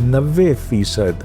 90%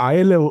ILO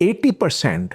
80%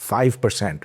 5%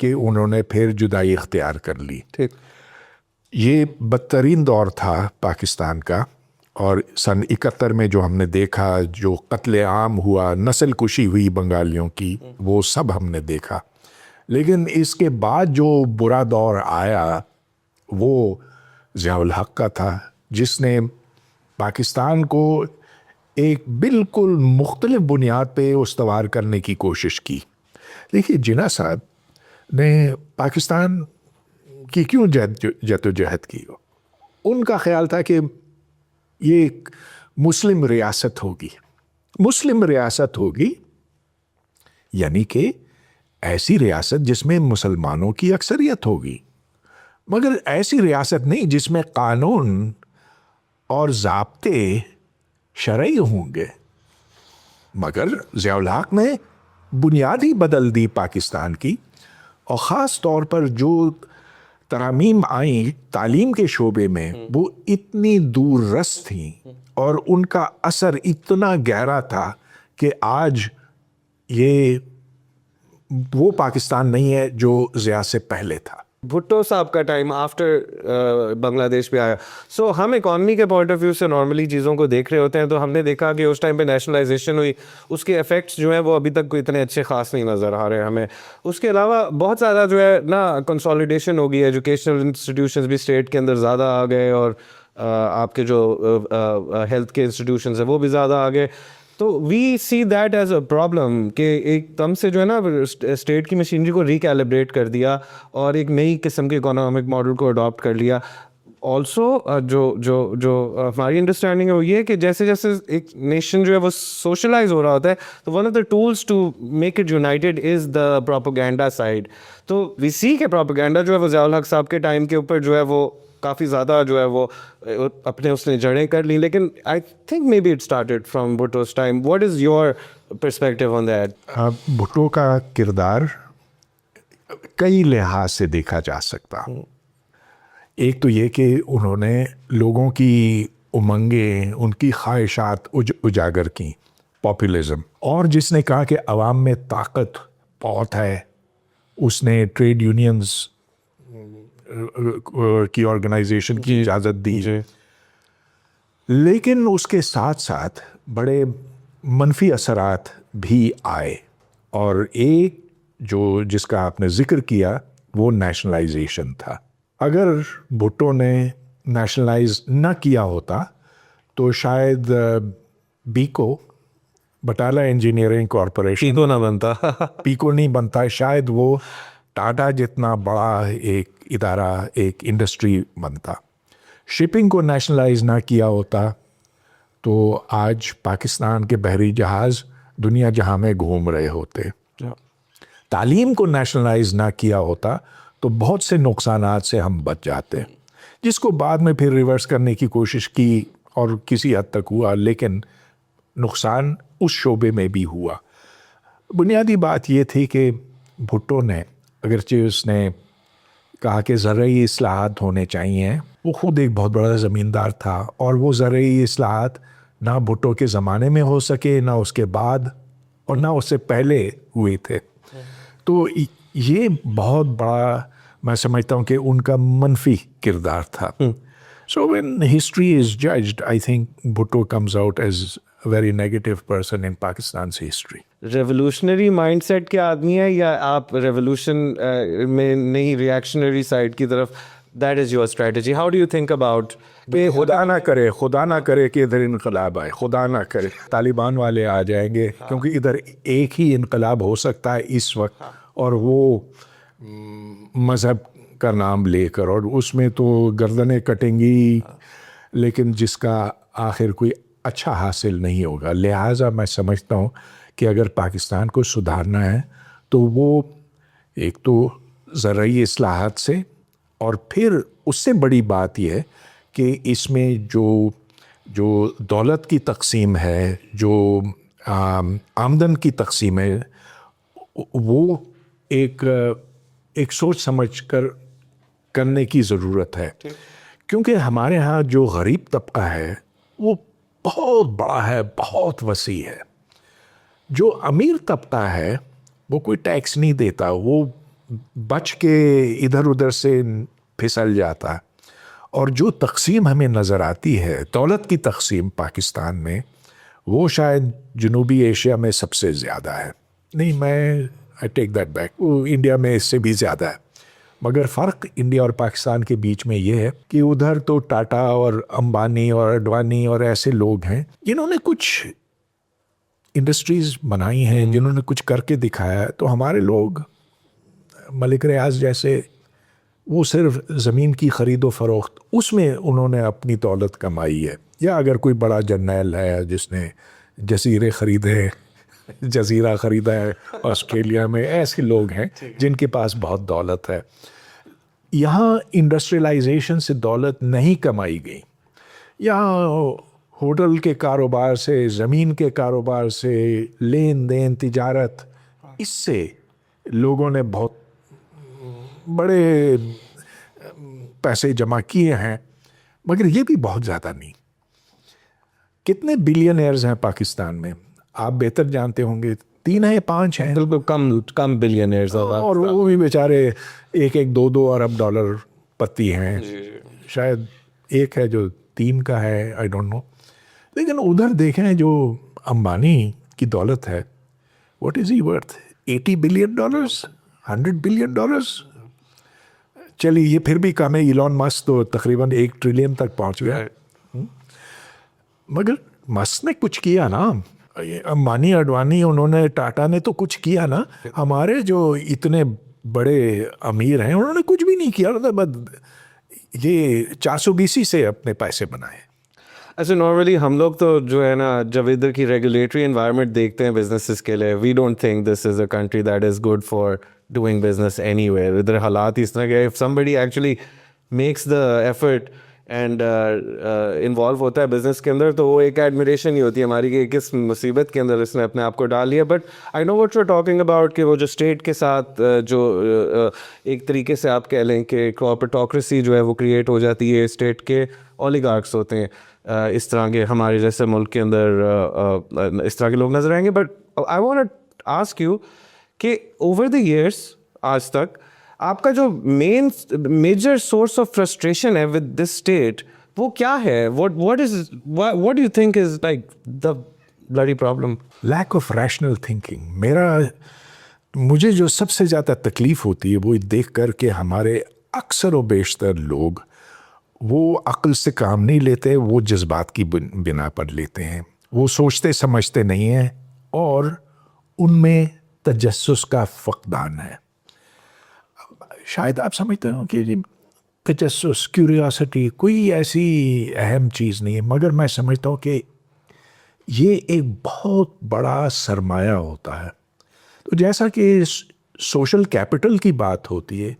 کہ انہوں نے پھر جدائی اختیار کر لی. ٹھیک. یہ بدترین دور تھا پاکستان کا, اور سن 71 میں جو ہم نے دیکھا, جو قتل عام ہوا, نسل کشی ہوئی بنگالیوں کی, وہ سب ہم نے دیکھا. لیکن اس کے بعد جو برا دور آیا وہ ضیاء الحق کا تھا, جس نے پاکستان کو ایک بالکل مختلف بنیاد پہ استوار کرنے کی کوشش کی. دیکھیے جناح صاحب نے پاکستان کی کیوں جدوجہد کی؟ ان کا خیال تھا کہ یہ ایک مسلم ریاست ہوگی. مسلم ریاست ہوگی یعنی کہ ایسی ریاست جس میں مسلمانوں کی اکثریت ہوگی, مگر ایسی ریاست نہیں جس میں قانون اور ضابطے شرعی ہوں گے. مگر ضیاء الحق نے بنیاد ہی بدل دی پاکستان کی, اور خاص طور پر جو ترامیم آئیں تعلیم کے شعبے میں وہ اتنی دور رس تھیں اور ان کا اثر اتنا گہرا تھا کہ آج یہ وہ پاکستان نہیں ہے جو ضیاء سے پہلے تھا. بھٹو صاحب کا ٹائم آفٹر بنگلہ دیش پہ آیا. سو ہم اکانومی کے پوائنٹ آف ویو سے نارملی چیزوں کو دیکھ رہے ہوتے ہیں, تو ہم نے دیکھا کہ اس ٹائم پہ نیشنلائزیشن ہوئی, اس کے افیکٹس جو ہیں وہ ابھی تک کوئی اتنے اچھے خاص نہیں نظر آ رہے ہمیں. اس کے علاوہ بہت زیادہ جو ہے نا کنسالیڈیشن ہو گئی, ایجوکیشنل انسٹیٹیوشنز بھی اسٹیٹ کے اندر زیادہ آ گئے, اور آپ کے جو ہیلتھ کے انسٹیٹیوشنز ہیں وہ بھی زیادہ آ گئے. تو we see that is a problem کہ ایک دم سے جو ہے نا اسٹیٹ کی مشینری کو ریکیلیبریٹ کر دیا اور ایک نئی قسم کے اکنامک ماڈل کو اڈاپٹ کر لیا. آلسو جو ہماری انڈرسٹینڈنگ ہے وہ یہ ہے کہ جیسے جیسے ایک نیشن جو ہے وہ سوشلائز ہو رہا ہوتا ہے, تو one of the tools to make it united is the propaganda side. تو وی سی کہ پروپیگینڈا جو ہے وہ ضیاء الحق صاحب کے ٹائم کے اوپر جو ہے وہ کافی زیادہ جو ہے وہ اپنے اس نے جڑیں کر لیں, لیکن I think maybe it started from Bhutto's time. What is your perspective on that? Bhutto کا کردار کئی لحاظ سے دیکھا جا سکتا. ایک تو یہ کہ انہوں نے لوگوں کی امنگیں, ان کی خواہشات اجاگر کی, پاپولزم. اور جس نے کہا کہ عوام میں طاقت بہت ہے, اس نے ٹریڈ یونینز کی آرگنائزیشن کی اجازت دی. لیکن اس کے ساتھ ساتھ بڑے منفی اثرات بھی آئے, اور ایک جس کا آپ نے ذکر کیا وہ نیشنلائزیشن تھا. اگر بھٹو نے نیشنلائز نہ کیا ہوتا تو شاید بیکو, بٹالہ انجینئرنگ کارپوریشن, پیکو نہ بنتا پیکو نہیں بنتا, شاید وہ ٹاٹا جتنا بڑا ایک ادارہ, ایک انڈسٹری بنتا. شپنگ کو نیشنلائز نہ کیا ہوتا تو آج پاکستان کے بحری جہاز دنیا جہاں میں گھوم رہے ہوتے. تعلیم کو نیشنلائز نہ کیا ہوتا تو بہت سے نقصانات سے ہم بچ جاتے, جس کو بعد میں پھر ریورس کرنے کی کوشش کی اور کسی حد تک ہوا, لیکن نقصان اس شعبے میں بھی ہوا. بنیادی بات یہ تھی کہ بھٹو نے, اگرچہ اس نے کہا کہ زرعی اصلاحات ہونے چاہیے, وہ خود ایک بہت بڑا زمیندار تھا, اور وہ زرعی اصلاحات نہ بھٹو کے زمانے میں ہو سکے, نہ اس کے بعد, اور نہ اس سے پہلے ہوئے تھے. تو یہ بہت بڑا میں سمجھتا ہوں کہ ان کا منفی کردار تھا. So when history is judged, I think Bhutto comes out as a very negative person in Pakistan's history. Revolutionary mindset کے آدمی ہے, یا آپ ریولیوشن میں نہیں ریئیکشنری سائڈ کی طرف, that is your strategy? How do you think about? خدا نہ کرے کہ ادھر انقلاب آئے, خدا نہ کرے طالبان والے آ جائیں گے, کیونکہ ادھر ایک ہی انقلاب ہو سکتا ہے اس وقت, اور وہ مذہب کا نام لے کر, اور اس میں تو گردنیں کٹیں گی, لیکن جس کا آخر کوئی اچھا حاصل نہیں ہوگا. لہٰذا میں سمجھتا ہوں کہ اگر پاکستان کو سدھارنا ہے تو وہ ایک تو زرعی اصلاحات سے, اور پھر اس سے بڑی بات یہ ہے کہ اس میں جو دولت کی تقسیم ہے, جو آمدن کی تقسیم ہے, وہ ایک سوچ سمجھ کر کرنے کی ضرورت ہے. کیونکہ ہمارے ہاں جو غریب طبقہ ہے وہ بہت بڑا ہے, بہت وسیع ہے. جو امیر طبقہ ہے وہ کوئی ٹیکس نہیں دیتا, وہ بچ کے ادھر ادھر سے پھسل جاتا. اور جو تقسیم ہمیں نظر آتی ہے دولت کی تقسیم پاکستان میں, وہ شاید جنوبی ایشیا میں سب سے زیادہ ہے. نہیں, میں آئی ٹیک دیٹ بیک, وہ انڈیا میں اس سے بھی زیادہ ہے. مگر فرق انڈیا اور پاکستان کے بیچ میں یہ ہے کہ ادھر تو ٹاٹا اور امبانی اور اڈوانی اور ایسے لوگ ہیں جنہوں نے کچھ انڈسٹریز بنائی ہیں, جنہوں نے کچھ کر کے دکھایا ہے. تو ہمارے لوگ ملک ریاض جیسے, وہ صرف زمین کی خرید و فروخت اس میں انہوں نے اپنی دولت کمائی ہے. یا اگر کوئی بڑا جرنیل ہے جس نے جزیرے خریدے, جزیرہ خریدا ہے آسٹریلیا میں, ایسے لوگ ہیں جن کے پاس بہت دولت ہے. یہاں انڈسٹریلائزیشن سے دولت نہیں کمائی گئی. یہاں ہوٹل کے کاروبار سے, زمین کے کاروبار سے, لین دین, تجارت, اس سے لوگوں نے بہت بڑے پیسے جمع کیے ہیں. مگر یہ بھی بہت زیادہ نہیں. کتنے بلینئرز ہیں پاکستان میں آپ بہتر جانتے ہوں گے, 3 ہیں 5 ہیں, کم بلینئرز, اور وہ بھی بیچارے 1-2 ارب ڈالر پتی ہیں. شاید ایک ہے جو 3 کا ہے, آئی ڈونٹ نو. لیکن ادھر دیکھیں جو امبانی کی دولت ہے, what is he worth, $80 billion, $100 billion. چلیے یہ پھر بھی کم ہے. ایلون مسک تو تقریباً 1 ٹریلین تک پہنچ گیا. مگر مسک نے کچھ کیا نا, امبانی اڈوانی انہوں نے, ٹاٹا نے تو کچھ کیا نا. ہمارے جو اتنے بڑے امیر ہیں انہوں نے کچھ بھی نہیں کیا, یہ 420 سے اپنے پیسے بنائے. ایسے نارملی ہم لوگ تو جو ہے نا, جب ادھر کی ریگولیٹری انوائرمنٹ دیکھتے ہیں بزنسز کے لیے, we don't think this is a country that is good for doing business anywhere. ادھر حالات اس طرح کے, if somebody actually makes the effort and involve ہوتا ہے بزنس کے اندر, تو وہ ایک ایڈمیریشن ہی ہوتی ہے ہماری کہ کس مصیبت کے اندر اس نے اپنے آپ کو ڈال لیا. But I know what you are talking about, کہ وہ جو اسٹیٹ کے ساتھ جو ایک طریقے سے آپ کہہ لیں کہ کارپوریٹوکریسی جو ہے وہ کریٹ ہو جاتی ہے. اسٹیٹ کے اولیگارکس ہوتے ہیں اس طرح کے, ہمارے جیسے ملک کے اندر اس طرح کے لوگ نظر آئیں گے. But I want to ask you کہ اوور دی ایئرس آج تک آپ کا جو میجر سورس آف فرسٹریشن ہے ود دس اسٹیٹ, وہ کیا ہے؟ what do you think is like the bloody problem? Lack of rational thinking. مجھے جو سب سے زیادہ تکلیف ہوتی ہے وہ دیکھ کر کہ ہمارے اکثر و بیشتر لوگ وہ عقل سے کام نہیں لیتے, وہ جذبات کی بنا پر لیتے ہیں. وہ سوچتے سمجھتے نہیں ہیں اور ان میں تجسس کا فقدان ہے. شاید آپ سمجھتے ہو کہ تجسس, کیوریاسٹی کوئی ایسی اہم چیز نہیں ہے, مگر میں سمجھتا ہوں کہ یہ ایک بہت بڑا سرمایہ ہوتا ہے. تو جیسا کہ سوشل کیپٹل کی بات ہوتی ہے,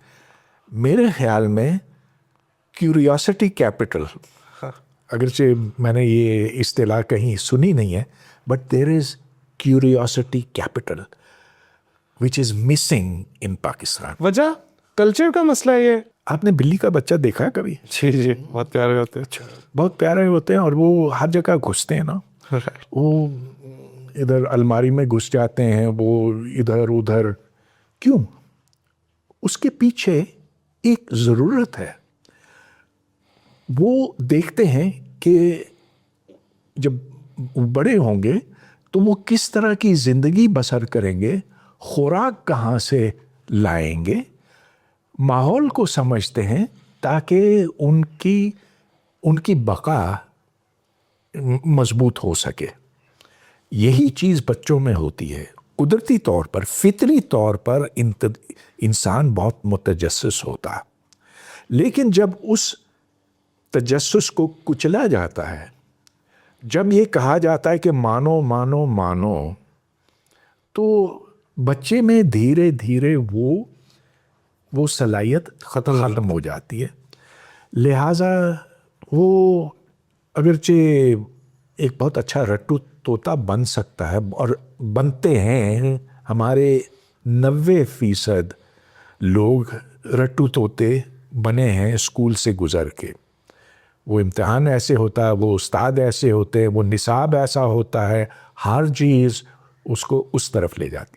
میرے خیال میں کیوریاسٹی کیپٹل, اگرچہ میں نے یہ اصطلاح کہیں سنی نہیں ہے, but there is curiosity capital which is missing in Pakistan. وجہ کلچر کا مسئلہ یہ. آپ نے بلی کا بچہ دیکھا ہے کبھی؟ جی بہت پیارے ہوتے ہیں, بہت پیارے ہوتے ہیں, اور وہ ہر جگہ گھستے ہیں نا. وہ ادھر الماری میں گھس جاتے ہیں, وہ ادھر ادھر. کیوں؟ اس کے پیچھے ایک ضرورت ہے. وہ دیکھتے ہیں کہ جب بڑے ہوں گے تو وہ کس طرح کی زندگی بسر کریں گے, خوراک کہاں سے لائیں گے, ماحول کو سمجھتے ہیں تاکہ ان کی بقا مضبوط ہو سکے. یہی چیز بچوں میں ہوتی ہے. قدرتی طور پر, فطری طور پر انسان بہت متجسس ہوتا, لیکن جب اس تجسس کو کچلا جاتا ہے, جب یہ کہا جاتا ہے کہ مانو مانو مانو, تو بچے میں دھیرے دھیرے وہ صلاحیت ختم ہو جاتی ہے. لہٰذا وہ اگرچہ ایک بہت اچھا رٹو طوطا بن سکتا ہے, اور بنتے ہیں ہمارے 90% لوگ رٹو طوطے بنے ہیں اسکول سے گزر کے. وہ امتحان ایسے ہوتا ہے, وہ استاد ایسے ہوتے ہیں, وہ نصاب ایسا ہوتا ہے, ہر چیز اس کو اس طرف لے جاتی.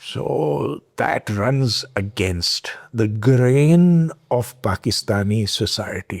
So that runs against the grain of Pakistani society.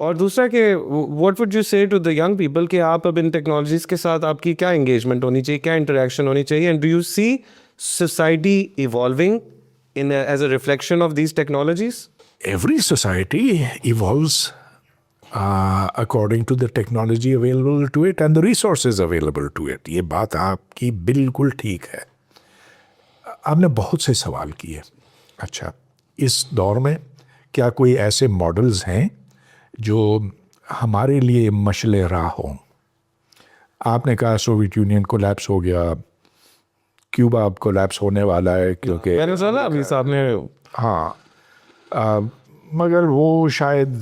اور دوسرا کہ واٹ وڈ یو سے ٹو دا ینگ پیپل کہ آپ اب ان ٹیکنالوجیز کے ساتھ آپ کی کیا انگیجمنٹ ہونی چاہیے, کیا انٹریکشن ہونی چاہیے, and do you see society evolving in as a reflection of these technologies? Every society evolves according to the technology available to it and the resources available to it. یہ بات آپ کی بالکل ٹھیک ہے. آپ نے بہت سے سوال کیے. اچھا, اس دور میں کیا کوئی ایسے ماڈلز ہیں جو ہمارے لیے مشعل راہ ہوں؟ آپ نے کہا سوویت یونین کولیپس ہو گیا, کیوبا اب کولیپس ہونے والا ہے کیونکہ میں نے سنا ابھی صاحب نے, ہاں, مگر وہ شاید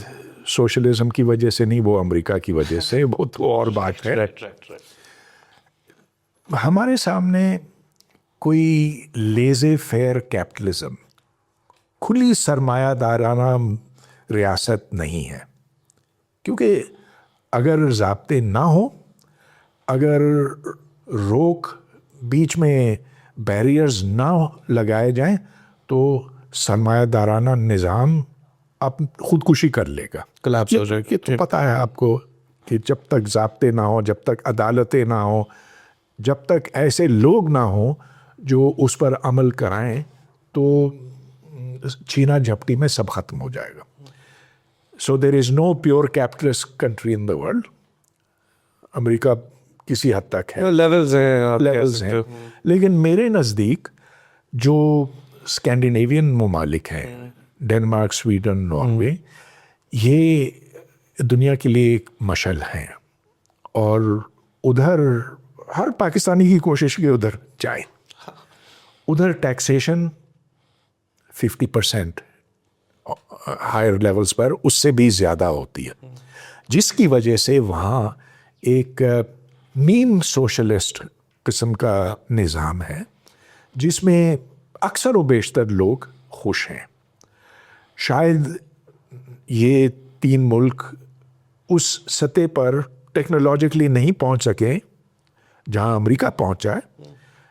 سوشلزم کی وجہ سے نہیں, وہ امریکہ کی وجہ سے, وہ تو اور بات ہے. ہمارے سامنے کوئی لیزے فیئر کیپٹلزم, کھلی سرمایہ دارانہ ریاست نہیں ہے, کیونکہ اگر ضابطے نہ ہوں, اگر روک بیچ میں بیریئرز نہ لگائے جائیں تو سرمایہ دارانہ نظام اب خودکشی کر لے گا, کلیپس ہو جائے گا. یہ تو پتہ ہے آپ کو کہ جب تک ضابطے نہ ہوں, جب تک عدالتیں نہ ہوں, جب تک ایسے لوگ نہ ہوں جو اس پر عمل کرائیں, تو چھینا جھپٹی میں سب ختم ہو جائے گا. So there is no pure capitalist country in the world. امریکہ کسی حد تک ہے, لیولز ہیں, لیکن میرے نزدیک جو اسکینڈینیوین ممالک ہیں, ڈنمارک, سویڈن, ناروے, یہ دنیا کے لیے ایک مشعل ہیں, اور ادھر ہر پاکستانی کی کوشش کی ادھر جائیں. ادھر ٹیکسیشن 50% ہائر لیولز پر اس سے بھی زیادہ ہوتی ہے, جس کی وجہ سے وہاں ایک نیم سوشلسٹ قسم کا نظام ہے جس میں اکثر و بیشتر لوگ خوش ہیں. شاید یہ 3 ملک اس سطح پر ٹیکنالوجیکلی نہیں پہنچ سکے جہاں امریکہ پہنچا ہے,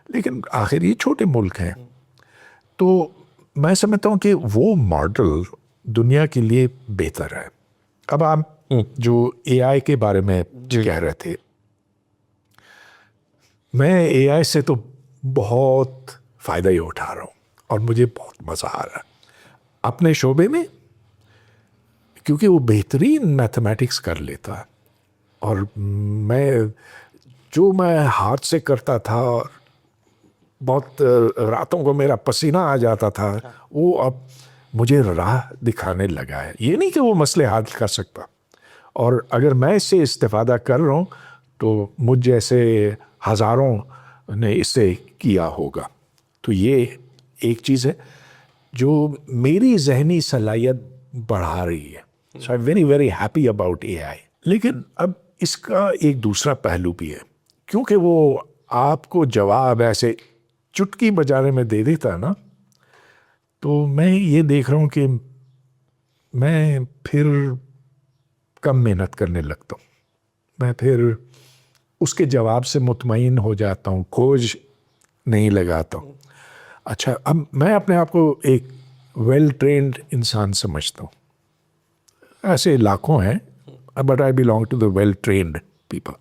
لیکن آخر یہ چھوٹے ملک ہیں. تو میں سمجھتا ہوں کہ وہ ماڈل دنیا کے لیے بہتر ہے. اب آپ جو اے آئی کے بارے میں کہہ رہے تھے, میں اے آئی سے تو بہت فائدہ ہی اٹھا رہا ہوں اور مجھے بہت مزہ آ رہا ہے اپنے شعبے میں, کیونکہ وہ بہترین میتھمیٹکس کر لیتا ہے, اور جو میں ہاتھ سے کرتا تھا اور بہت راتوں کو میرا پسینہ آ جاتا تھا, وہ اب مجھے راہ دکھانے لگا ہے. یہ نہیں کہ وہ مسئلے حل کر سکتا, اور اگر میں اس سے استفادہ کر رہا ہوں تو مجھ جیسے ہزاروں نے اس سے کیا ہوگا. تو یہ ایک چیز ہے جو میری ذہنی صلاحیت بڑھا رہی ہے. So I very very happy about A I. لیکن اب اس کا ایک دوسرا پہلو بھی ہے, کیونکہ وہ آپ کو جواب ایسے چٹکی بجانے میں دے دیتا ہے نا, تو میں یہ دیکھ رہا ہوں کہ میں پھر کم محنت کرنے لگتا ہوں. میں پھر اس کے جواب سے مطمئن ہو جاتا ہوں, کھوج نہیں لگاتا ہوں. اچھا, اب میں اپنے آپ کو ایک ویل ٹرینڈ انسان سمجھتا ہوں. ایسے لاکھوں ہیں, but I belong to the well trained people.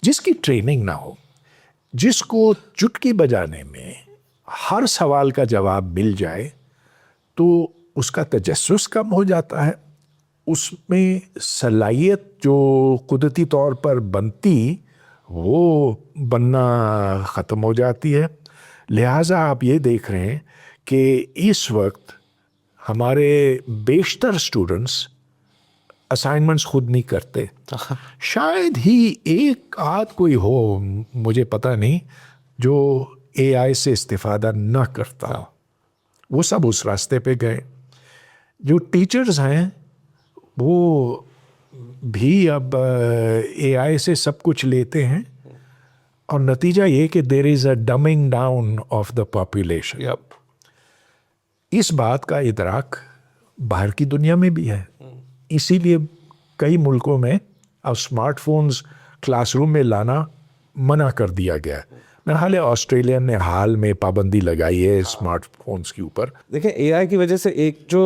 جس کی ٹریننگ نہ ہو, جس کو چٹکی بجانے میں ہر سوال کا جواب مل جائے, تو اس کا تجسس کم ہو جاتا ہے, اس میں صلاحیت جو قدرتی طور پر بنتی وہ بننا ختم ہو جاتی ہے. لہٰذا آپ یہ دیکھ رہے ہیں کہ اس وقت ہمارے بیشتر اسٹوڈنٹس اسائنمنٹس خود نہیں کرتے. شاید ہی ایک آدھ کوئی ہو, مجھے پتہ نہیں, جو اے آئی سے استفادہ نہ کرتا. وہ سب اس راستے پہ گئے. جو ٹیچرز ہیں وہ بھی اب اے آئی سے سب کچھ لیتے ہیں, اور نتیجہ یہ کہ دیر از اے ڈمنگ ڈاؤن آف دا پاپولیشن. اس بات کا ادراک باہر کی دنیا میں بھی ہے. اسی لیے کئی ملکوں میں اب اسمارٹ فونز کلاس روم میں لانا منع کر دیا گیا ہے. میرا حال ہے آسٹریلیا نے حال میں پابندی لگائی ہے اسمارٹ فونس کے اوپر. دیکھیں اے آئی کی وجہ سے ایک جو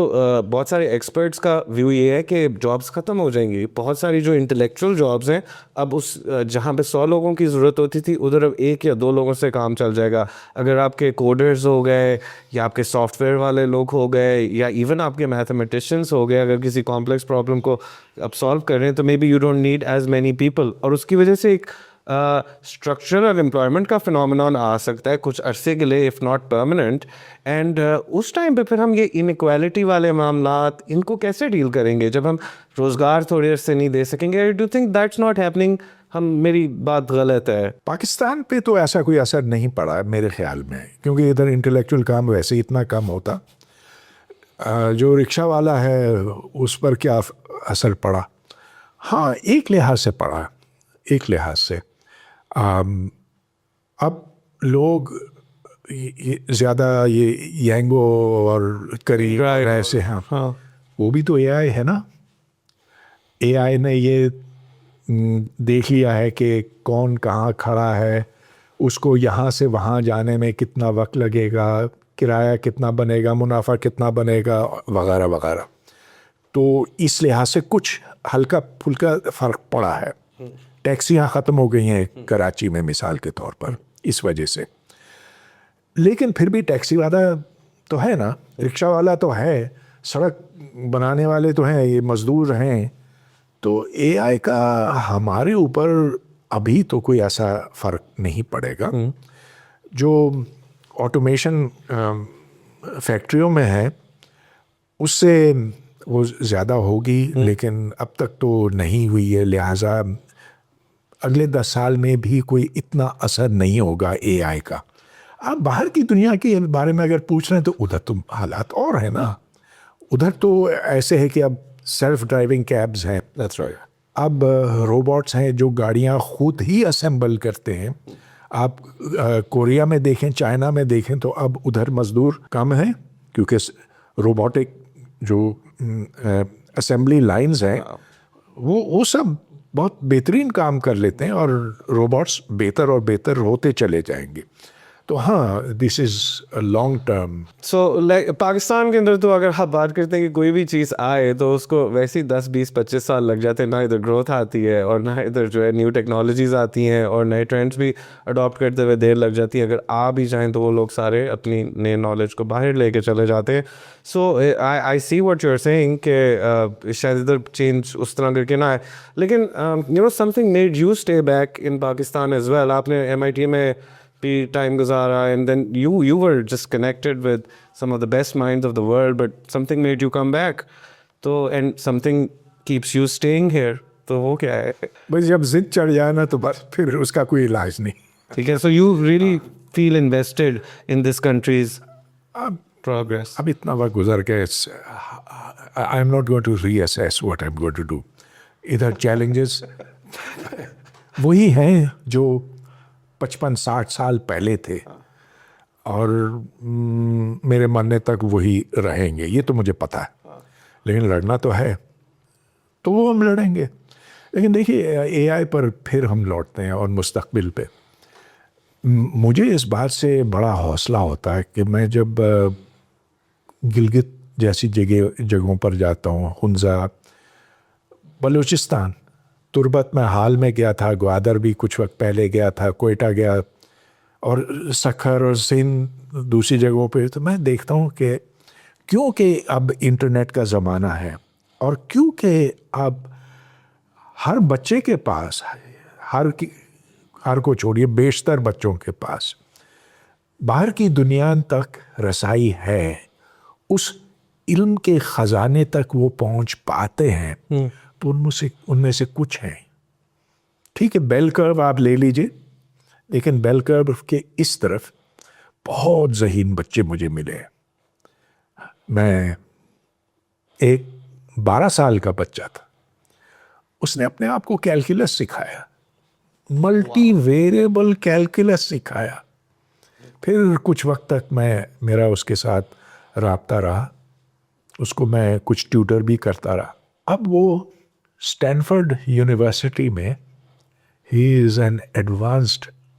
بہت سارے ایکسپرٹس کا ویو یہ ہے کہ جابس ختم ہو جائیں گی. بہت ساری جو انٹلیکچوئل جابس ہیں اب اس جہاں پہ 100 لوگوں کی ضرورت ہوتی تھی ادھر اب 1 یا 2 لوگوں سے کام چل جائے گا. اگر آپ کے کوڈرز ہو گئے یا آپ کے سافٹ ویئر والے لوگ ہو گئے یا ایون آپ کے میتھمیٹیشینس ہو گئے, اگر کسی کمپلیکس پرابلم کو اب سالو کر رہے ہیں تو maybe you don't need as many people. اور اس کی وجہ سے ایک اسٹرکچرل امپلائمنٹ کا فنومینون آ سکتا ہے کچھ عرصے کے لیے اف ناٹ پرماننٹ. اینڈ اس ٹائم پہ پھر ہم یہ انیکویلٹی والے معاملات ان کو کیسے ڈیل کریں گے جب ہم روزگار تھوڑے عرصے نہیں دے سکیں گے؟ Do think that's not happening? میری بات غلط ہے؟ پاکستان پہ تو ایسا کوئی اثر نہیں پڑا میرے خیال میں, کیونکہ ادھر انٹلیکچوئل کام ویسے اتنا کم ہوتا. جو رکشہ والا ہے اس پر کیا اثر پڑا؟ ہاں ایک لحاظ سے پڑا, ایک لحاظ سے. اب لوگ زیادہ یہ یینگو اور کری ایسے ہیں, وہ بھی تو اے آئی ہے نا. اے آئی نے یہ دیکھ لیا ہے کہ کون کہاں کھڑا ہے, اس کو یہاں سے وہاں جانے میں کتنا وقت لگے گا, کرایہ کتنا بنے گا, منافع کتنا بنے گا, وغیرہ وغیرہ. تو اس لحاظ سے کچھ ہلکا پھلکا فرق پڑا ہے. ٹیکسیاں ختم ہو گئی ہیں کراچی میں مثال کے طور پر اس وجہ سے, لیکن پھر بھی ٹیکسی والا تو ہے نا, رکشہ والا تو ہے, سڑک بنانے والے تو ہیں, یہ مزدور ہیں. تو اے آئی کا ہمارے اوپر ابھی تو کوئی ایسا فرق نہیں پڑے گا. جو آٹومیشن فیکٹریوں میں ہے اس سے وہ زیادہ ہوگی, لیکن اب تک تو نہیں ہوئی ہے. لہٰذا اگلے 10 سال میں بھی کوئی اتنا اثر نہیں ہوگا اے آئی کا. آپ باہر کی دنیا کے بارے میں اگر پوچھ رہے ہیں تو ادھر تو حالات اور ہیں نا. ادھر تو ایسے ہے کہ اب سیلف ڈرائیونگ کیبز ہیں, اب روبوٹس ہیں جو گاڑیاں خود ہی اسمبل کرتے ہیں. آپ کوریا میں دیکھیں, چائنا میں دیکھیں, تو اب ادھر مزدور کم ہیں کیونکہ روبوٹک جو اسمبلی لائنز ہیں وہ سب بہت بہترین کام کر لیتے ہیں اور روبوٹس بہتر اور بہتر ہوتے چلے جائیں گے. تو ہاں دس از لانگ ٹرم. سو پاکستان کے اندر تو اگر آپ بات کرتے ہیں کہ کوئی بھی چیز آئے تو اس کو ویسے ہی 10 20 25 سال لگ جاتے ہیں. نہ ادھر گروتھ آتی ہے اور نہ ادھر جو ہے نیو ٹیکنالوجیز آتی ہیں اور نئے ٹرینڈس بھی اڈاپٹ کرتے ہوئے دیر لگ جاتی ہے. اگر آ بھی جائیں تو وہ لوگ سارے اپنی نئے نالج کو باہر لے کے چلے جاتے ہیں. So I see what you are seeing کہ شاید ادھر چینج اس طرح کر کے نہ آئے, لیکن you know something made you stay back in Pakistan as well. آپ نے MIT میں بھی ٹائم گزارا and then you were just connected with some of the best minds of the world, but something made you come back. تو and something keeps you staying here. تو وہ کیا ہے؟ بس جب ضد چڑھ جائے نا تو بس پھر اس کا کوئی علاج نہیں. ٹھیک ہے. So you really feel invested in this country's progress. اب اتنا وقت گزر کے I am not going to reassess what I'm going to do. ادھر چیلنجز وہی ہیں جو 55-60 سال پہلے تھے اور میرے مرنے تک وہی رہیں گے, یہ تو مجھے پتہ ہے. لیکن لڑنا تو ہے تو وہ ہم لڑیں گے. لیکن دیکھیے اے آئی پر پھر ہم لوٹتے ہیں اور مستقبل پہ. مجھے اس بات سے بڑا حوصلہ ہوتا ہے کہ میں جب گلگت جیسی جگہوں پر جاتا ہوں, ہنزا, بلوچستان, تربت میں حال میں گیا تھا, گوادر بھی کچھ وقت پہلے گیا تھا, کوئٹہ گیا, اور سکھر اور سندھ دوسری جگہوں پہ. تو میں دیکھتا ہوں کہ کیونکہ اب انٹرنیٹ کا زمانہ ہے اور کیونکہ اب ہر بچے کے پاس, ہر کو چھوڑیے, بیشتر بچوں کے پاس باہر کی دنیا تک رسائی ہے, اس علم کے خزانے تک وہ پہنچ پاتے ہیں. تو ان میں سے کچھ ہیں, ٹھیک ہے, بیل کرو آپ لے لیجئے, لیکن بیل کرو کے اس طرف بہت ذہین بچے مجھے ملے. میں ایک 12 سال کا بچہ تھا, اس نے اپنے آپ کو کیلکولس سکھایا, ملٹی ویریبل کیلکولس سکھایا. پھر کچھ وقت تک میرا اس کے ساتھ رابطہ رہا, اس کو میں کچھ ٹیوٹر بھی کرتا رہا. اب وہ اسٹینفورڈ یونیورسٹی میں ہی is an advanced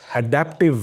adaptive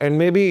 And maybe,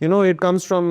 you know, it comes from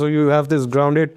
So you have this grounded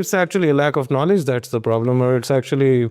it's actually a lack of knowledge that's the problem, or it's actually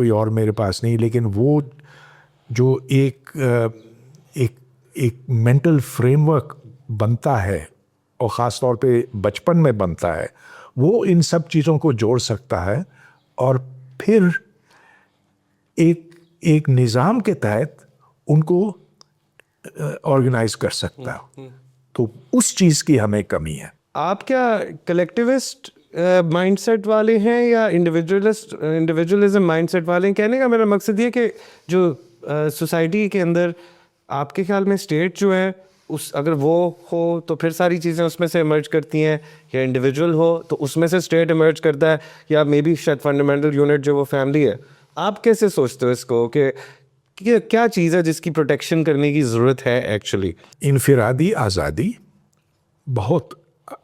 کوئی اور میرے پاس نہیں, لیکن وہ جو ایک مینٹل فریم ورک بنتا ہے اور خاص طور پہ بچپن میں بنتا ہے, وہ ان سب چیزوں کو جوڑ سکتا ہے اور پھر ایک نظام کے تحت ان کو آرگنائز کر سکتا ہے. تو اس چیز کی ہمیں کمی ہے. آپ کیا کلیکٹیوسٹ مائنڈ سیٹ والے ہیں یا انڈیویجولزم مائنڈ سیٹ والے ہیں؟ کہنے کا میرا مقصد یہ کہ جو سوسائٹی کے اندر آپ کے خیال میں اسٹیٹ جو ہے اگر وہ ہو تو پھر ساری چیزیں اس میں سے ایمرج کرتی ہیں, یا انڈیویجول ہو تو اس میں سے اسٹیٹ ایمرج کرتا ہے, یا مے بی شاید فنڈامنٹل یونٹ جو وہ فیملی ہے. آپ کیسے سوچتے ہو اس کو کہ کیا چیز ہے جس کی پروٹیکشن کرنے کی ضرورت ہے ایکچولی؟ انفرادی آزادی بہت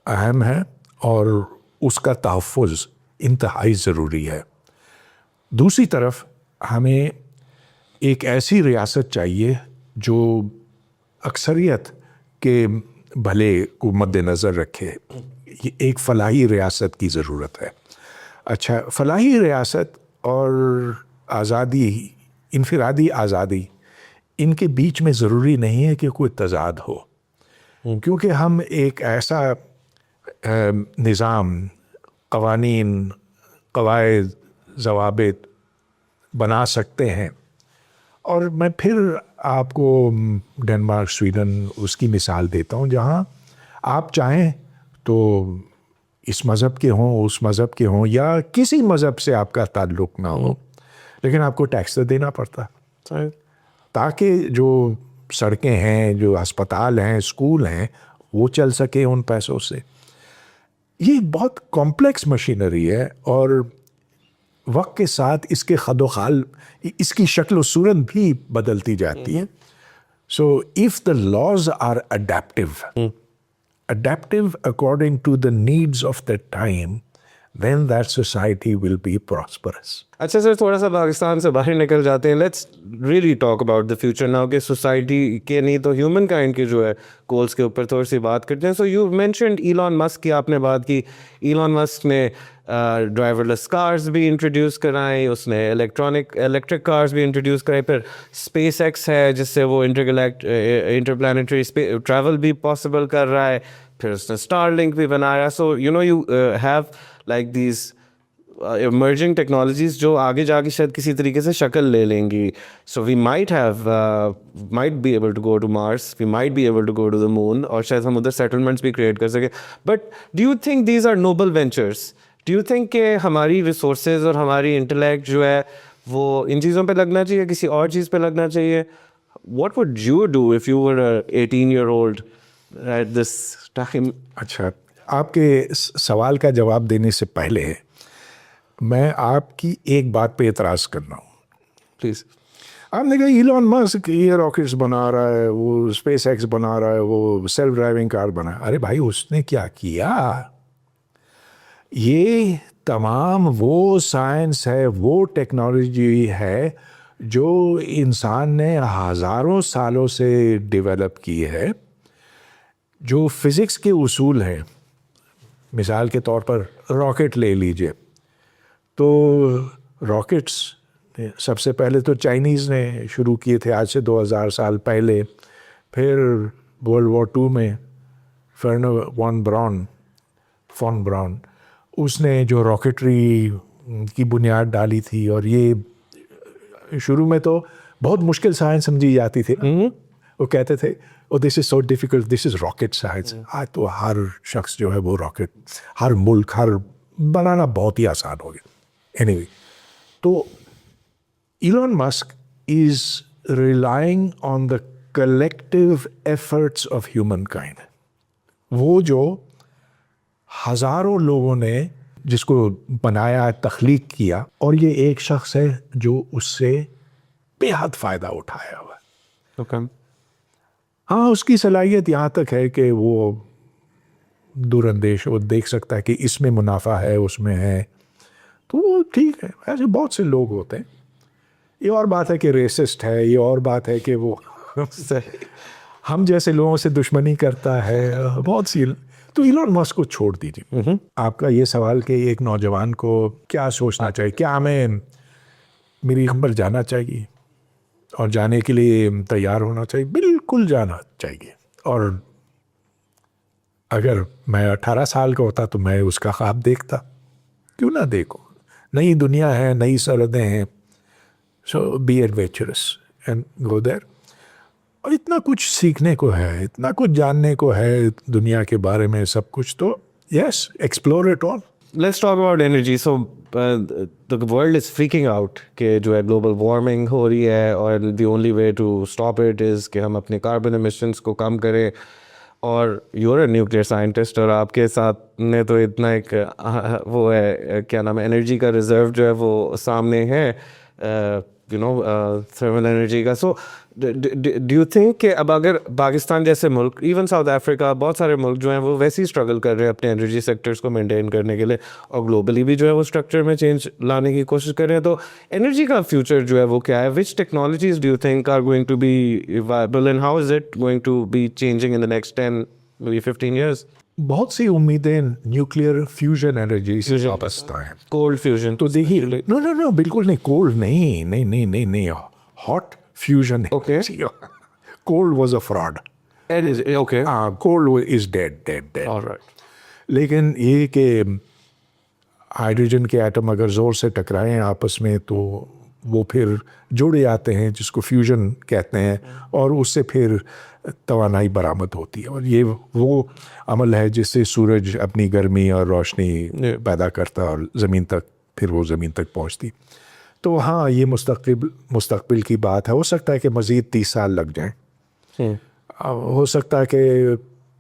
اہم ہے اور اس کا تحفظ انتہائی ضروری ہے. دوسری طرف ہمیں ایک ایسی ریاست چاہیے جو اکثریت کے بھلے کو مد نظر رکھے. ایک فلاحی ریاست کی ضرورت ہے. اچھا, فلاحی ریاست اور آزادی, انفرادی آزادی, ان کے بیچ میں ضروری نہیں ہے کہ کوئی تضاد ہو, کیونکہ ہم ایک ایسا نظام, قوانین, قواعد, ضوابط بنا سکتے ہیں. اور میں پھر آپ کو ڈنمارک, سویڈن اس کی مثال دیتا ہوں, جہاں آپ چاہیں تو اس مذہب کے ہوں, اس مذہب کے ہوں, یا کسی مذہب سے آپ کا تعلق نہ ہو, لیکن آپ کو ٹیکس تو دینا پڑتا ہے تاکہ جو سڑکیں ہیں, جو ہسپتال ہیں, اسکول ہیں, وہ چل سکے ان پیسوں سے. یہ بہت کمپلیکس مشینری ہے اور وقت کے ساتھ اس کے خد و خال, اس کی شکل و صورت بھی بدلتی جاتی ہے. So if the laws are adaptive according to the needs of the time, then that society will be prosperous. اچھا سر, تھوڑا سا پاکستان سے باہر نکل جاتے ہیں. Let's really talk about the future now, کہ سوسائٹی کے نہیں تو ہیومن کائنڈ کے جو ہے گولس کے اوپر تھوڑی سی بات کرتے ہیں. سو یو مینشنڈ ایلان مسک کی آپ نے بات کی. ایلان مسک نے ڈرائیور لیس کارز بھی انٹروڈیوس کرائیں, اس نے الیکٹرک کارز بھی انٹروڈیوس کرائے, پھر اسپیس ایکس ہے جس سے وہ انٹر پلانیٹری ٹریول بھی پاسبل کر رہا ہے, پھر اس نے اسٹار لنک بھی بنایا. So you have like these emerging technologies جو آگے جا کے شاید کسی طریقے سے شکل لے لیں گی. So we might be able to go to Mars, we might be able to go to the moon, اور شاید ہم ادھر سیٹلمنٹس بھی کریٹ کر سکیں. But do you think these are noble ventures? Do you think کہ ہماری resources اور ہماری انٹلیکٹ جو ہے وہ ان چیزوں پہ لگنا چاہیے, کسی اور چیز پہ لگنا چاہیے؟ What would you do if you were 18-year-old at this time? اچھا, آپ کے سوال کا جواب دینے سے پہلے میں آپ کی ایک بات پہ اعتراض کرنا ہوں. پلیز. آپ نے کہا ایلان مسک یہ راکٹس بنا رہا ہے, وہ اسپیس ایکس بنا رہا ہے, وہ سیلف ڈرائیونگ کار بنا. ارے بھائی, اس نے کیا کیا؟ یہ تمام وہ سائنس ہے, وہ ٹیکنالوجی ہے جو انسان نے ہزاروں سالوں سے ڈیولپ کی ہے. جو فزکس کے اصول ہیں, مثال کے طور پر راکٹ لے لیجئے, تو راکٹس سب سے پہلے تو چائنیز نے شروع کیے تھے آج سے 2000 سال پہلے. پھر ورلڈ وار 2 میں فون براؤن اس نے جو راکٹری کی بنیاد ڈالی تھی, اور یہ شروع میں تو بہت مشکل سائنس سمجھی جاتی تھی. وہ کہتے تھے او دس از سو ڈیفیکلٹ, دس از راکٹ سائنس. آج تو ہر شخص جو ہے وہ راکٹ, ہر ملک, ہر بنانا بہت ہی آسان ہو گیا. اینی وے, تو ایلان مسک is relying on the collective efforts of human kind. وہ جو ہزاروں لوگوں نے جس کو بنایا, تخلیق کیا, اور یہ ایک شخص ہے جو اس سے بے حد فائدہ اٹھایا ہوا ہے. ہاں, اس کی صلاحیت یہاں تک ہے کہ وہ دور اندیش, وہ دیکھ سکتا ہے کہ اس میں منافع ہے, اس میں ہے, تو وہ ٹھیک ہے. ایسے بہت سے لوگ ہوتے ہیں. یہ اور بات ہے کہ ریسسٹ ہے, یہ اور بات ہے کہ وہ ہم جیسے لوگوں سے دشمنی کرتا ہے, بہت سی. تو ایلان مسک کو چھوڑ دیجیے. آپ کا یہ سوال کہ ایک نوجوان کو کیا سوچنا چاہیے, کیا ہمیں میری خبر جانا چاہیے اور جانے کے لیے تیار ہونا چاہیے, بالکل جانا چاہیے. اور اگر میں 18 سال کا ہوتا تو میں اس کا خواب دیکھتا, کیوں نہ دیکھو, نئی دنیا ہے, نئی سرحدیں ہیں, سو بی ایڈوینچرس اینڈ گو دیر. اور اتنا کچھ سیکھنے کو ہے, اتنا کچھ جاننے کو ہے دنیا کے بارے میں, سب کچھ. تو yes, explore it all. Let's talk about energy. So the world is freaking out کہ جو ہے global warming ہو رہی ہے, اور the only way to stop it is کہ ہم اپنے carbon emissions کو کم کریں. اور you're a nuclear scientist, اور آپ کے ساتھ نے تو اتنا ایک وہ ہے کیا نام ہے, انرجی کا ریزرو جو ہے وہ سامنے ہے, thermal energy کا. So do you think کہ اب اگر پاکستان جیسے ملک, ایون ساؤتھ افریقہ, بہت سارے ملک جو ہیں وہ ویسے ہی اسٹرگل کر رہے ہیں اپنے انرجی سیکٹرس کو مینٹین کرنے کے لیے, اور گلوبلی بھی جو ہے وہ اسٹرکچر میں چینج لانے کی کوشش کر رہے ہیں, تو انرجی کا فیوچر جو ہے وہ کیا ہے؟ Which technologies do you think are going to be viable, and how is it going to be changing in the next 10 maybe 15 years? بہت سی امیدیں نیوکلیئر فیوژن انرجی سے وابستہ ہیں. کولڈ فیوژن تو دیکھیے, نو بالکل نہیں, کولڈ نہیں, hot fusion. Okay. Cold was a fraud. Okay. Cold is dead. All right. لیکن یہ کہ ہائیڈروجن کے ایٹم اگر زور سے ٹکرائیں آپس میں تو وہ پھر جڑ جاتے ہیں, جس کو فیوژن کہتے ہیں, اور اس سے پھر توانائی برآمد ہوتی ہے. اور یہ وہ عمل ہے جس سے سورج اپنی گرمی اور روشنی پیدا کرتا اور زمین تک, پھر وہ زمین تک پہنچتی. تو ہاں, یہ مستقبل کی بات ہے. ہو سکتا ہے کہ مزید 30 سال لگ جائیں, ہو سکتا ہے کہ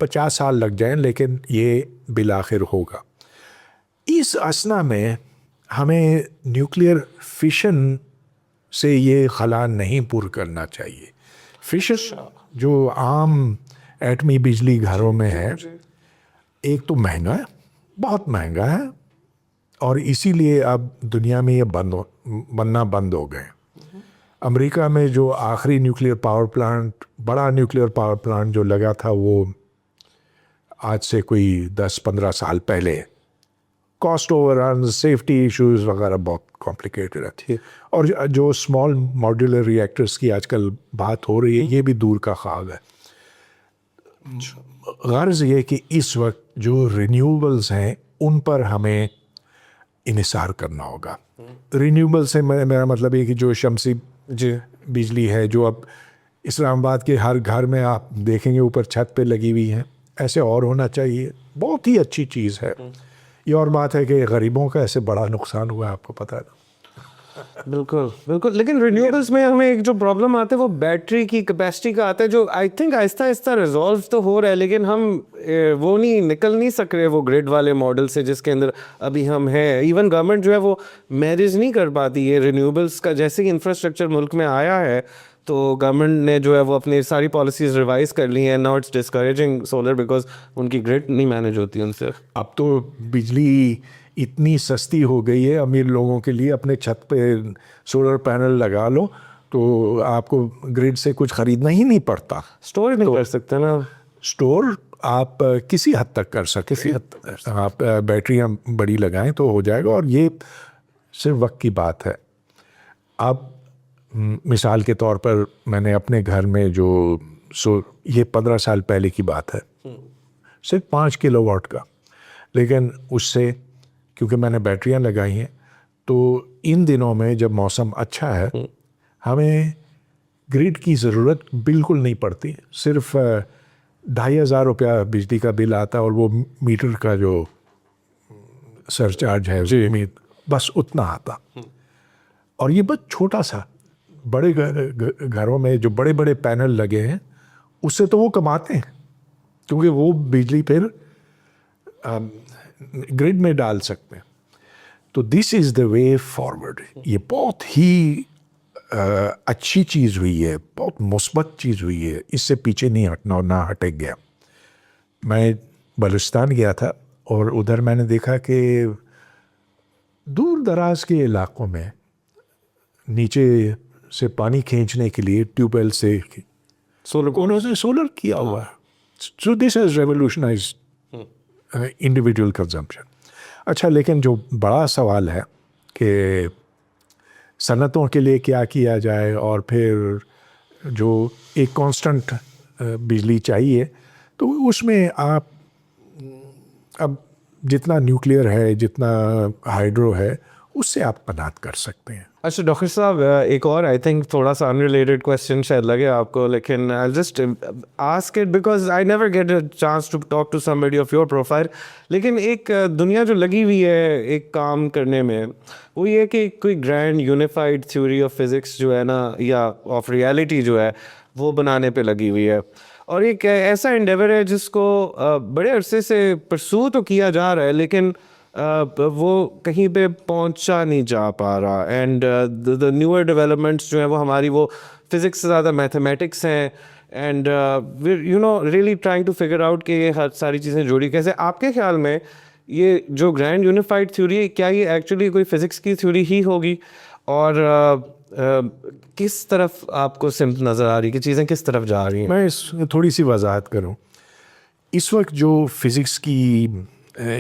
50 سال لگ جائیں, لیکن یہ بالآخر ہوگا. اس اثنا میں ہمیں نیوکلیئر فیشن سے یہ خلا نہیں پر کرنا چاہیے. فیشن جو عام ایٹمی بجلی گھروں میں ہے, ایک تو مہنگا ہے, بہت مہنگا ہے, اور اسی لیے اب دنیا میں یہ بننا بند ہو گئے. امریکہ میں جو آخری نیوکلیئر پاور پلانٹ, بڑا نیوکلیئر پاور پلانٹ جو لگا تھا, وہ آج سے کوئی 10-15 سال پہلے. Cost over run, safety issues وغیرہ بہت کمپلیکیٹڈ ہے. اور جو اسمال ماڈیولر ریئیکٹرس کی آج کل بات ہو رہی ہے, یہ بھی دور کا خواب ہے. غرض یہ کہ اس وقت جو رینیوبلز ہیں ان پر ہمیں انحصار کرنا ہوگا. رینیوبل سے میرا مطلب یہ کہ جو شمسی بجلی ہے, جو اب اسلام آباد کے ہر گھر میں آپ دیکھیں گے اوپر چھت پہ لگی ہوئی ہیں, ایسے اور ہونا چاہیے. بہت ہی اچھی چیز ہے. یہ اور بات ہے کہ غریبوں کا ایسے بڑا نقصان ہوا ہے, آپ کو پتہ ہے نا. بالکل. لیکن رینیوبلس میں ہمیں ایک جو پرابلم آتا ہے وہ بیٹری کی کیپیسٹی کا آتا ہے, جو آئی تھنک آہستہ آہستہ ریزالو تو ہو رہا ہے, لیکن ہم وہ نکل نہیں سک رہے وہ گریڈ والے ماڈل سے جس کے اندر ابھی ہم ہیں. ایون گورنمنٹ جو ہے وہ مینیج نہیں کر پاتی یہ رینیوبلس کا. جیسے ہی انفراسٹرکچر ملک میں آیا ہے تو گورنمنٹ نے جو ہے وہ اپنی ساری پالیسیز ریوائز کر لی ہیں. Now it's discouraging solar because ان کی گریڈ نہیں مینیج ہوتی ان سے. اب تو بجلی اتنی سستی ہو گئی ہے امیر لوگوں کے لیے, اپنے چھت پہ سولر پینل لگا لو تو آپ کو گریڈ سے کچھ خریدنا ہی نہیں پڑتا. اسٹور نہیں کر سکتے نا. اسٹور آپ کسی حد تک کر سکتے, آپ بیٹریاں بڑی لگائیں تو ہو جائے گا, اور یہ صرف وقت کی بات ہے. اب مثال کے طور پر میں نے اپنے گھر میں جو یہ 15 سال پہلے کی بات ہے, صرف 5 کلو واٹ کا, لیکن اس سے کیونکہ میں نے بیٹریاں لگائی ہیں تو ان دنوں میں جب موسم اچھا ہے ہمیں گریڈ کی ضرورت بالکل نہیں پڑتی. صرف 2,500 روپیہ بجلی کا بل آتا, اور وہ میٹر کا جو سر چارج ہے بس اتنا آتا. اور یہ بس چھوٹا سا, بڑے گھروں میں جو بڑے بڑے پینل لگے ہیں اس سے تو وہ کماتے ہیں, کیونکہ وہ بجلی پھر گریڈ میں ڈال سکتے ہیں. تو دس از دا وے فارورڈ. یہ بہت ہی اچھی چیز ہوئی ہے, بہت مثبت چیز ہوئی ہے, اس سے پیچھے نہیں ہٹنا اور نہ ہٹے گیا. میں بلوچستان گیا تھا اور ادھر میں نے دیکھا کہ دور دراز کے علاقوں میں نیچے سے پانی کھینچنے کے لیے ٹیوب ویل سے سولر کیا ہوا ہے. So this has revolutionized individual consumption. اچھا, لیکن جو بڑا سوال ہے کہ صنعتوں کے لیے کیا کیا جائے, اور پھر جو ایک کانسٹنٹ بجلی چاہیے, تو اس میں آپ اب جتنا نیوکلیئر ہے, جتنا ہائیڈرو ہے, اس سے آپ قناعت کر سکتے ہیں. اچھا ڈاکٹر صاحب, ایک اور آئی تھنک تھوڑا سا ان ریلیٹڈ کویشچن شاید لگے آپ کو, لیکن I just ask it because I never get a chance to talk to somebody of your profile. لیکن ایک دنیا جو لگی ہوئی ہے ایک کام کرنے میں, وہ یہ کہ کوئی grand unified theory of physics جو ہے نا, یا آف ریالٹی جو ہے, وہ بنانے پہ لگی ہوئی ہے. اور ایک ایسا انڈیور ہے جس کو بڑے عرصے سے پرسو تو کیا جا رہا ہے, لیکن وہ کہیں پہ پہنچا نہیں جا پا رہا. اینڈ دا نیور ڈیولپمنٹس جو ہیں وہ ہماری وہ فزکس سے زیادہ میتھمیٹکس ہیں, and you know really trying to figure out کہ یہ ہر ساری چیزیں جوڑی کیسے. آپ کے خیال میں یہ جو گرینڈ یونیفائڈ تھیوری ہے, کیا یہ ایکچولی کوئی فزکس کی تھیوری ہی ہوگی, اور کس طرف آپ کو سمت نظر آ رہی کہ چیزیں کس طرف جا رہی ہیں؟ میں اس تھوڑی سی وضاحت کروں. اس وقت جو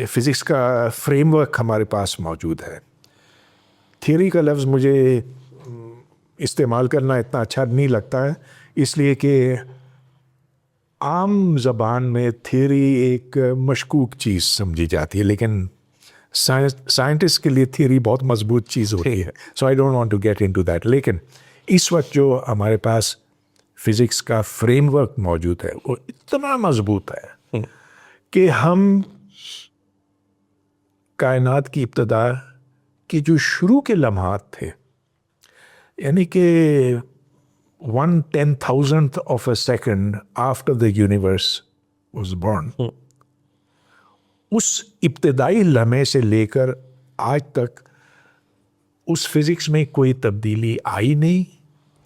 فزکس کا فریم ورک ہمارے پاس موجود ہے, تھیوری کا لفظ مجھے استعمال کرنا اتنا اچھا نہیں لگتا ہے, اس لیے کہ عام زبان میں تھیوری ایک مشکوک چیز سمجھی جاتی ہے, لیکن سائنٹسٹ کے لیے تھیوری بہت مضبوط چیز ہوتی ہے. So I don't want to get into that. لیکن اس وقت جو ہمارے پاس فزکس کا فریم ورک موجود ہے وہ اتنا مضبوط ہے کہ ہم کائنات کی ابتدا کی جو شروع کے لمحات تھے, یعنی کہ 1/10,000th of a second after the universe was born, اس ابتدائی لمحے سے لے کر آج تک اس فزکس میں کوئی تبدیلی آئی نہیں,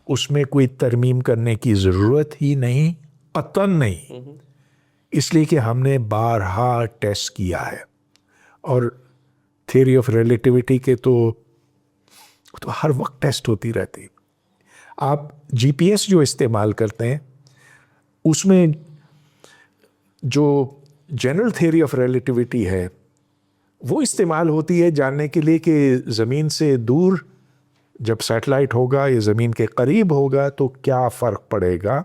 اس میں کوئی ترمیم کرنے کی ضرورت ہی نہیں, قطعاً نہیں, اس لیے کہ ہم نے بارہا ٹیسٹ کیا ہے. اور تھیوری آف ریلیٹیوٹی کے تو ہر وقت ٹیسٹ ہوتی رہتی. آپ جی پی ایس جو استعمال کرتے ہیں, اس میں جو جنرل تھیوری آف ریلیٹیوٹی ہے وہ استعمال ہوتی ہے جاننے کے لیے کہ زمین سے دور جب سیٹلائٹ ہوگا یا زمین کے قریب ہوگا تو کیا فرق پڑے گا,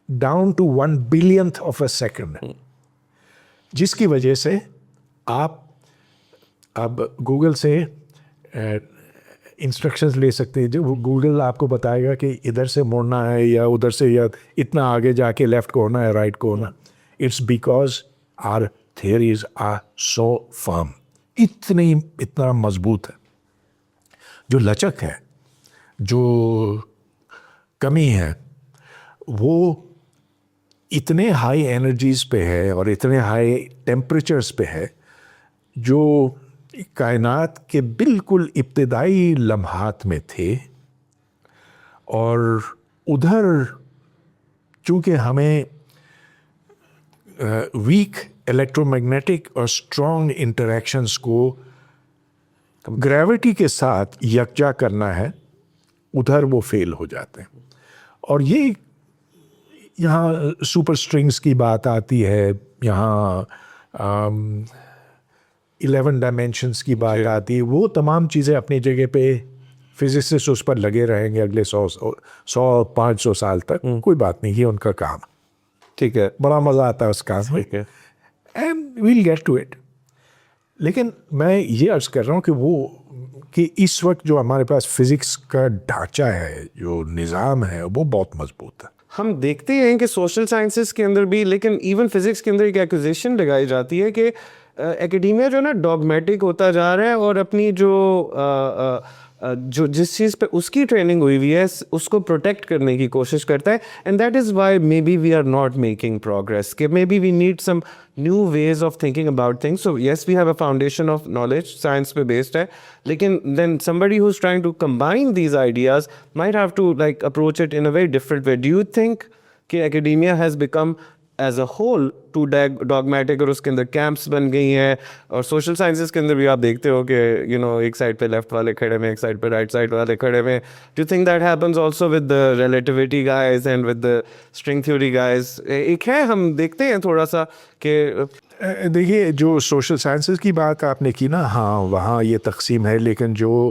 down to 1 billionth of a second, جس کی وجہ سے آپ اب گوگل سے انسٹرکشنز لے سکتے ہیں. جو گوگل آپ کو بتائے گا کہ ادھر سے مڑنا ہے یا ادھر سے, یا اتنا آگے جا کے لیفٹ کو ہونا ہے, رائٹ کو ہونا. It's because our theories are so firm, اتنا مضبوط ہے. جو لچک ہے, جو کمی ہے, وہ اتنے ہائی انرجیز پہ ہے اور اتنے ہائی ٹیمپریچرز پہ ہے جو کائنات کے بالکل ابتدائی لمحات میں تھے. اور ادھر چونکہ ہمیں ویک الیکٹرو میگنیٹک اور اسٹرانگ انٹریکشنز کو گریوٹی کے ساتھ یکجا کرنا ہے, ادھر وہ فیل ہو جاتے ہیں. اور یہ یہاں سپر اسٹرنگس کی بات آتی ہے, یہاں 11 ڈائمینشنس کی بات آتی ہے. وہ تمام چیزیں اپنی جگہ پہ, فزسسٹ اس پر لگے رہیں گے اگلے 100-500 سال تک, کوئی بات نہیں, یہ ان کا کام. ٹھیک ہے, بڑا مزہ آتا ہے اس کام میں, and we'll get to it. لیکن میں یہ عرض کر رہا ہوں کہ اس وقت جو ہمارے پاس فزکس کا ڈھانچہ ہے, جو نظام ہے, وہ بہت مضبوط ہے. ہم دیکھتے ہیں کہ سوشل سائنسز کے اندر بھی, لیکن ایون فزکس کے اندر ایک ایکوزیشن لگائی جاتی ہے کہ ایکیڈیمیا جو ہے نا ڈاگمیٹک ہوتا جا رہا ہے, اور اپنی جو جس چیز پہ اس کی ٹریننگ ہوئی ہوئی ہے اس کو پروٹیکٹ کرنے کی کوشش کرتا ہے. And that is why maybe we are not making progress, کہ maybe we need some new ways of thinking about things. So yes we have a foundation of knowledge, science پہ based ہے, لیکن then somebody who's trying to combine these ideas might have to like approach it in a very different way. Do you think کہ academia has become as a whole too dogmatic, اور اس کے اندر campus بن گئی ہیں, اور social sciences کے اندر بھی آپ دیکھتے ہو کہ یو نو ایک سائڈ پہ لیفٹ والے کھڑے ہوئے, ایک سائڈ پہ رائٹ سائڈ والے کھڑے ہوئے. Do you think that happens also with the relativity guys and with the string theory guys? ایک ہے, ہم دیکھتے ہیں تھوڑا سا کہ دیکھیے جو سوشل سائنسز کی بات آپ نے کی نا, ہاں وہاں یہ تقسیم ہے, لیکن جو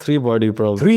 3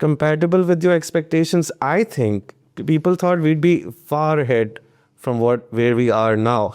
compatible with your expectations? I think people thought we'd be far ahead from where we are now.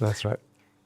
that's right.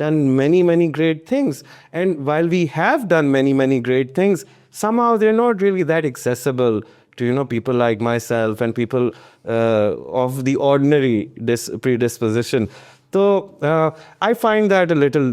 done many great things, and while we have done many great things, somehow they're not really that accessible to people like myself and people of the ordinary predisposition. So I find that a little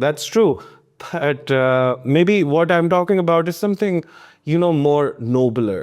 that's true, but maybe what I'm talking about is something more nobler,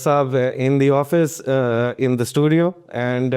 Saab in the office, in the studio, and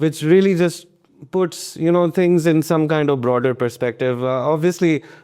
which really just puts things in some kind of broader perspective. Obviously,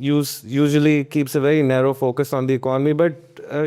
usually keeps a very narrow focus on the economy, but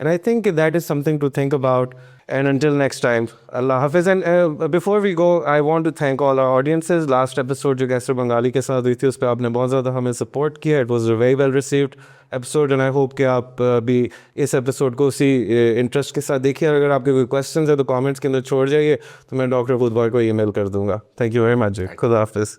And I think that is something to think about. And until next time, Allah Hafiz. And before we go, I want to thank all our audiences. Last episode جو گیسٹر بنگالی کے ساتھ ہوئی تھی اس پہ آپ نے بہت زیادہ ہمیں سپورٹ کیا. It was a very well received episode and I hope کہ آپ بھی اس ایپیسوڈ کو اسی انٹرسٹ کے ساتھ دیکھیے. اگر آپ کے کوئی کویسچنز ہیں تو کامنٹس کے اندر چھوڑ جائیے, تو میں ڈاکٹر فوڈ بوائے کو ای میل کر دوں گا. Thank you very much. خدا حافظ.